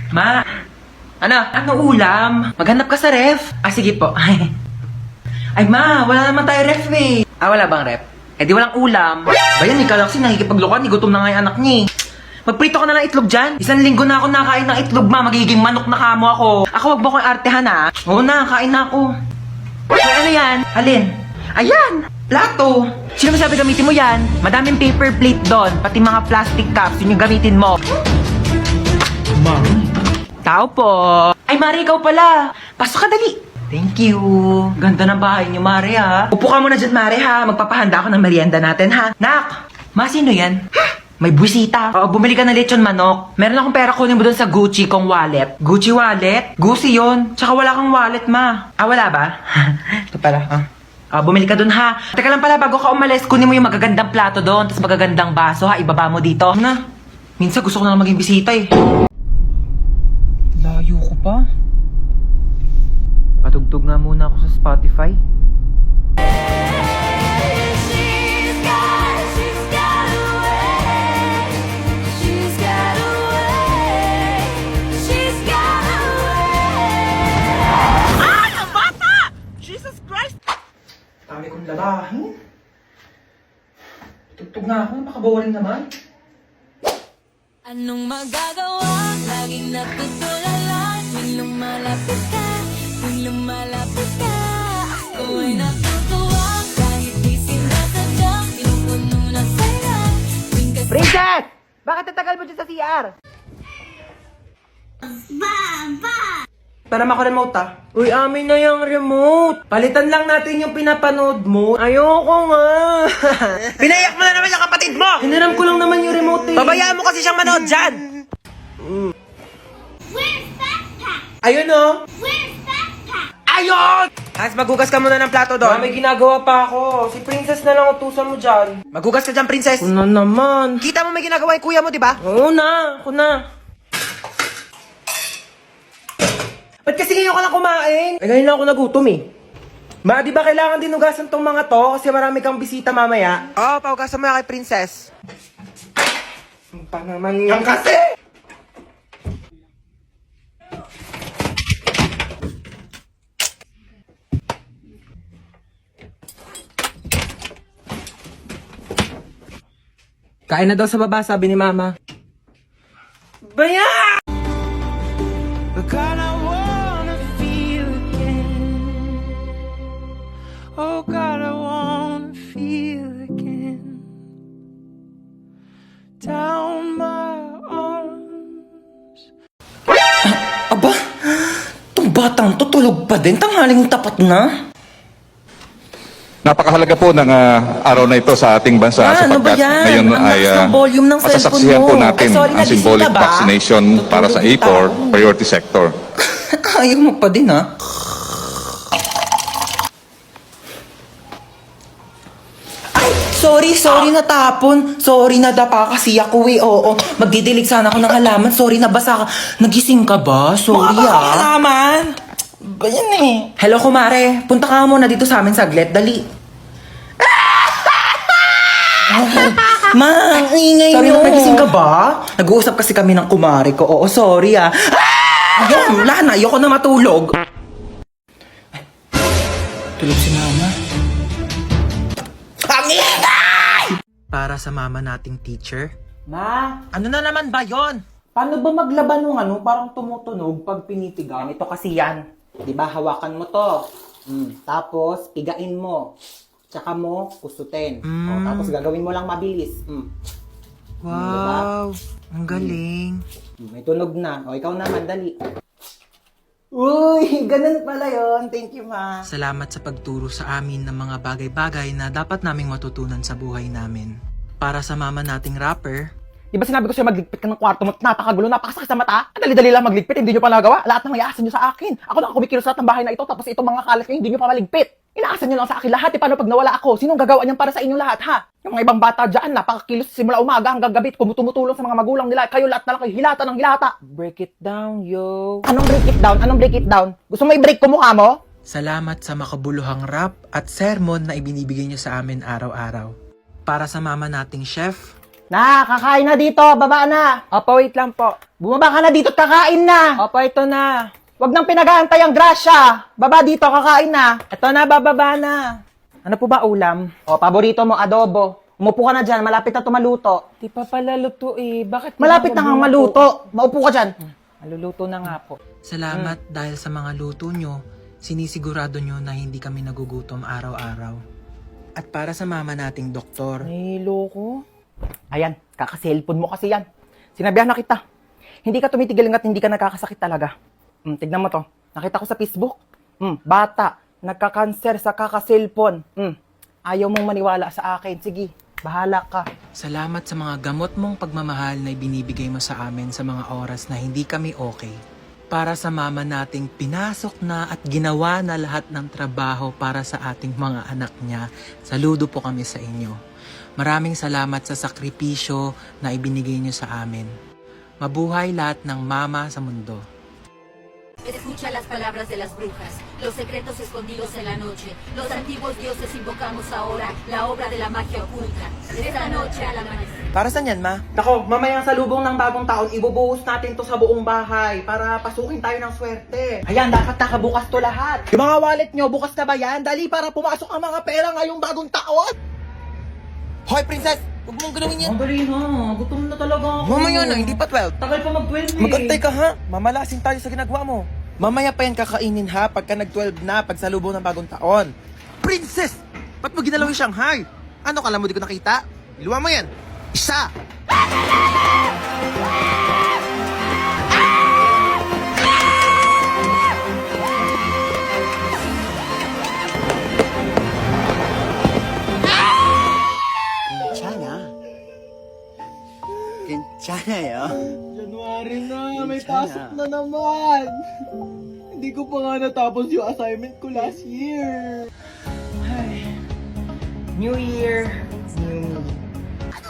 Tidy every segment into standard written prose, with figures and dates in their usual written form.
Ma! Ano ulam? Maghanap ka sa ref? Sige po. Ay ma, wala naman tayo ref eh. Wala bang ref? Di walang ulam. Bayan, ikaw kasi nakikipaglukan, gutom na nga yung anak niya eh. Magprito ka na lang itlog dyan. 1 linggo na ako nakain ng itlog, ma. Magiging manok na kamo ako. Ako, wag mo ko artehan ha. Oo na, kain na ako. Ano yan? Alin? Ayan! Plato! Sino masabi gamitin mo yan? Madaming paper plate doon, pati mga plastic cups, yun yung gamitin mo. Mami? Tao po. Ay, Mari, ikaw pala. Pasok ka, dali. Thank you. Ganda ng bahay niyo, Mari, ha. Upo ka muna dyan, Mari, ha. Magpapahanda ako ng merienda natin, ha. Nak! Ma, sino yan? May buwisita. Bumili ka ng lechon manok. Meron akong pera, kunin mo doon sa Gucci kong wallet. Gucci wallet? Gucci yon. Tsaka wala kang wallet, ma. Wala ba? Ito pala, bumili ka doon, ha. Teka lang pala, bago ka umalis, kunin mo yung magagandang plato doon, tapos magagandang baso, ha. Ibaba mo dito. Na. Minsan gusto ko na maging bisita, eh. Layo ko pa. Patugtog nga muna ako sa Spotify. Ang bata! Jesus Christ! Dami kong lalahin. Tugtog nga ako, makaboring naman. Anong magagawa? Laging natutulala. Tuwing lumalapit ka, tuwing lumalapit ka, ako ay natutuwa. Kahit di sinasadya, pinupuno na saya. Princess! Bakit tatagal mo dyan sa CR? Para mako-remote Uy, amin na yung remote. Palitan lang natin yung pinapanood mo. Ayoko nga. Pinayak mo na naman yung kapatid mo! Hiniram ko lang naman yung remote eh. Babayaan mo kasi siyang manood dyan. Where's backpack? Ayun oh. Where's backpack? Ayun! Hans, maghugas ka muna ng plato doon. May ginagawa pa ako. Si Princess na lang utusan mo dyan. Maghugas ka dyan, Princess. Ano naman? Kita mo may ginagawa yung kuya mo, di ba? Oo na. Ako na. Ba't kasi ngayon ka lang kumain? Ngayon lang ako nagutom eh. Ma, di ba kailangan din hugasan tong mga to? Kasi marami kang bisita mamaya. Oo, pahugasan mo yan kay Princess. Pa naman yan kasi! Kain na daw sa baba, sabi ni Mama. Baya! God, I wanna feel again. Oh God, I wanna feel again. Down my arms. Aba, itong batang to tulog pa din. Tanghaling tapat na. Napakahalaga po ng araw na ito sa ating bansa sapagkat ngayon ay masasaksihan po natin ang symbolic vaccination para sa A4 priority sector. Ayaw mo pa din ha? Ay, sorry natapon. Sorry nadapa kasi ako eh. Oo, magdidilig sana ako ng halaman. Sorry nabasa ka. Nagising ka ba? Sorry halaman? Ba yan eh? Hello kumare, punta ka muna dito sa amin saglit. Dali. Ma, ang ingay sorry, nyo. Sorry, nagising ka ba? Nag-uusap kasi kami ng kumare ko. Oo, sorry Ayun, wala na. Ayoko na matulog. Ay, tulog si Mama. Ang ingay! Para sa mama nating teacher. Ma, ano na naman ba yon? Paano ba maglaban ng parang tumutunog pag pinitigan? Ito kasi yan. Diba, hawakan mo to. Tapos, pigain mo. Tsaka mo, kusutin. Tapos gagawin mo lang mabilis. Wow, diba? Ang galing. May tunog na. Ikaw naman, dali. Uy, ganun pala yon. Thank you, Ma. Salamat sa pagturo sa amin ng mga bagay-bagay na dapat naming matutunan sa buhay namin. Para sa mama nating rapper, Di ba sinabi ko sa'yo magligpit ka ng kwarto mo? Napakagulo, napakasakit sa mata. Dali-dali lang magligpit, hindi nyo pa nagawa. Lahat ng iaasan nyo sa akin. Ako na kumikilos lahat ng bahay na ito, tapos itong mga kalat nyo, hindi nyo pa maligpit. Inaasan nyo lang sa akin lahat. Paano pag nawala ako? Sinong gagawa niyan para sa inyong lahat, ha? Yung mga ibang bata dyan, napakakilos simula umaga hanggang gabi, tumutulong sa mga magulang nila. Kayo lahat na lang kayo, hilata ng hilata. break it down, yo. Anong break it down? Anong break it down? Gusto mo i-break ko mukha mo? Salamat sa makabuluhang rap at sermon na ibinibigay niyo sa amin araw-araw. Para sa mama nating chef, Kakain na dito. Baba na. Opo, wait lang po. Bumaba ka na dito at kakain na. Opo, ito na. Huwag nang pinag-aantay ang grasya. Baba dito, kakain na. Ito na, bababa na. Ano po ba ulam? O, paborito mo, adobo. Umupo ka na dyan, malapit na tumaluto. Di pa pala luto eh. Bakit Malapit na kang maluto. Maupo ka dyan. Maluluto na nga po. Salamat dahil sa mga luto nyo, sinisigurado nyo na hindi kami nagugutom araw-araw. At para sa mama nating doktor. Nilo ko. Ayan, kaka-cellphone mo kasi yan. Sinabihan na kita. Hindi ka tumitigil hanggat hindi ka nagkakasakit talaga. Tignan mo to. Nakita ko sa Facebook. Bata, nagka-cancer sa kaka-cellphone. Ayaw mong maniwala sa akin. Sige, bahala ka. Salamat sa mga gamot mong pagmamahal na ibinibigay mo sa amin sa mga oras na hindi kami okay. Para sa mama nating pinasok na at ginawa na lahat ng trabaho para sa ating mga anak niya, saludo po kami sa inyo. Maraming salamat sa sakripisyo na ibinigay niyo sa amin. Mabuhay lahat ng mama sa mundo. Escucha las palabras de las brujas, los secretos escondidos en la noche. Los antiguos dioses invocamos ahora la obra de la magia oculta. Esta noche al amanecer. Para saan yan, ma? Nako, mamayang salubong ng bagong taon, ibubuhos natin to sa buong bahay para pasukin tayo ng swerte. Ayan, dapat nakabukas to lahat. Yung mga wallet nyo, bukas na ba yan? Dali para pumasok ang mga pera ngayong bagong taon. Hoy, princess! Huwag mong galawin yan. Ang dali na, gutom na talaga ako. Mamaya na, hindi pa 12. Tagal pa mag-12 eh. Magantay ka ha, mamalasin tayo sa ginagawa mo. Mamaya pa yan kakainin ha, pagka nag-12 na, pagsalubong ng bagong taon. Princess! Ba't mo ginalaw yung Shanghai? Ano, kala mo di ko nakita? Iluwa mo yan. Isa! 괜찮아요. January na, may pasok na naman. Hindi ko pa nga natapos yung assignment ko last year. Ay. New Year, New Me.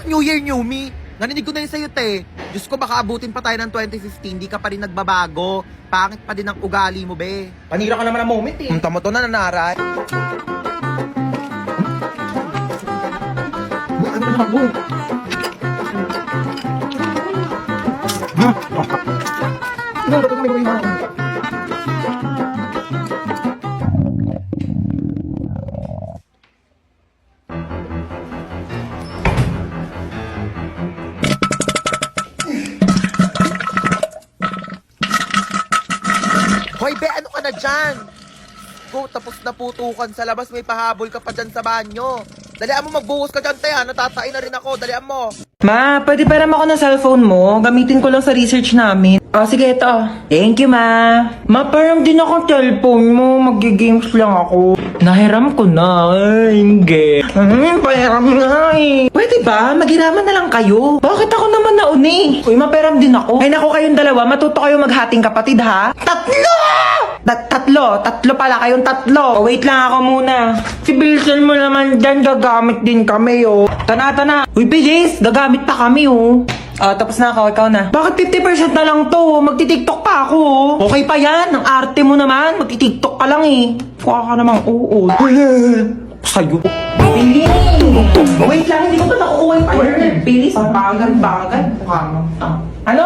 New Year, New Me. Narinig ko na yun sa'yo, te. Diyos ko, baka abutin pa tayo ng 2015, di ka pa rin nagbabago. Pangit pa din ang ugali mo, be. Panira ka naman ang moment eh. Punta mo to na nanaray. Hoy, be, ano ka na dyan? Go, tapos na putukan sa labas, may pahabol ka pa dyan sa banyo. Dalian mo, magbuhos ka dyan, te, ha? Natatain na rin ako, dalian mo. Ma, pwede param ako ng cellphone mo? Gamitin ko lang sa research namin. Sige, ito. Thank you, ma. Ma, param din akong cellphone mo. Mag-games lang ako. Nahiram ko na. Ay, hindi. Pahiram na eh. Pwede ba? Maghiraman na lang kayo. Bakit ako naman nauni? Uy, maparam din ako. Ay, naku kayong dalawa. Matuto kayo maghating kapatid, ha? Tatlo! Tatlo pala kayong tatlo. Wait lang ako muna. Si Bilson mo naman dyan, gagamit din kami, oh. Tana. Uy, bilis, gagamit pa kami, oh. Tapos na ako, ikaw na. Bakit 50% na lang to? Magti-tiktok pa ako, oh. Okay pa yan, ang arte mo naman. Magti-tiktok ka lang, eh. Kuha ka namang oo. Sa'yo. Bilis! Wait lang, hindi ko pa nakukuha yung partner. Bilis, bagal. Ano?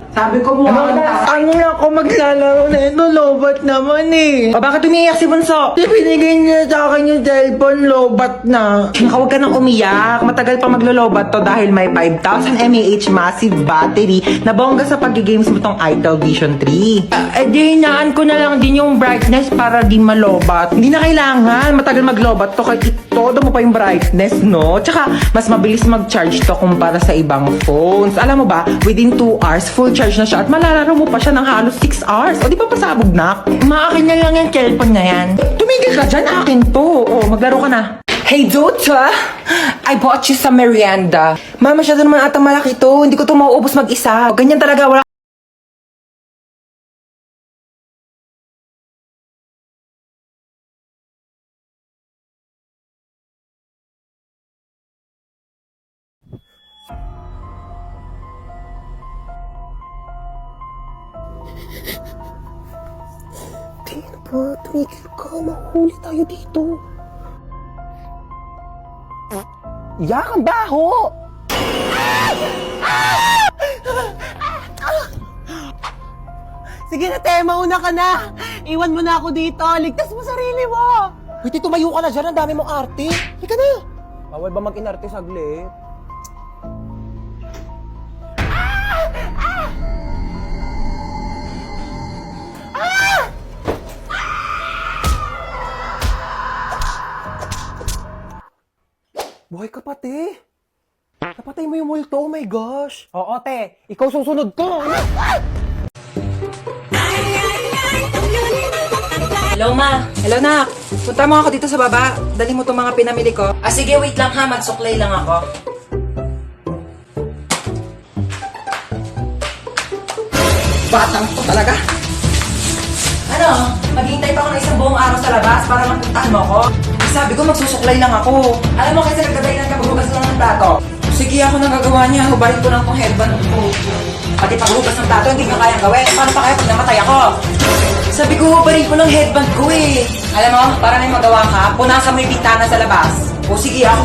Sabi ko mo, ano na ako maglalaro na ito, lobat naman eh. Bakit umiiyak si Bunso? Binigay niya sa akin yung cellphone, lobat na. Huwag ka nang umiyak. Matagal pa maglo-lobat to dahil may 5,000 mAh massive battery na bongga sa pag-games mo tong Itel Vision 3. Di hinaan ko na lang din yung brightness para di malobat. Hindi na kailangan. Matagal maglobat to kahit todo mo pa yung brightness, no? Tsaka, mas mabilis mag-charge to kumpara sa ibang phones. Alam mo ba, within 2 hours, full charge na siya at malalaro mo pa siya ng halos 6 hours. O di ba pasabog na? Maakin na lang yung cellphone na yan. Tumigil ka dyan, akin to. O, maglaro ka na. Hey, Dota! I bought you some merienda. Mama, masyado naman atang malaki to. Hindi ko to mauubos mag-isa. Ganyan talaga, wala. Tumigil ka, mahuli tayo dito. Yak, ang baho! Sige na, te, mauna ka na. Iwan mo na ako dito. Ligtas mo sarili mo. Wait, tumayo ka na dyan. Ang dami mong arte. Halika na. Bawal ba mag-inarte saglit? Buhay ka pa, te. Napatay mo yung multo. Oh my gosh. Oo, te. Ikaw susunod ko. Hello, ma. Hello, nak. Punta mo ako dito sa baba. Dali mo itong mga pinamili ko. Ah, sige, wait lang ha. Magsuklay lang ako. Batang to talaga. Ano? Maghihintay pa ako ng isang buong araw sa labas para magpuntahan mo ako? Sabi ko, magsusuklay lang ako. Alam mo, kasi nagdadahilan ka, maghugas lang ng plato. Sige, ako nang gagawa niya. Hubarin ko lang tong headband ko. Pati paghugas ng plato, hindi ko kayang gawin. Paano pa kaya pag namatay ako? Sabi ko, hubarin ko lang headband ko eh. Alam mo, para may magawa ka, punasan mo yung bintana sa labas. O sige, ako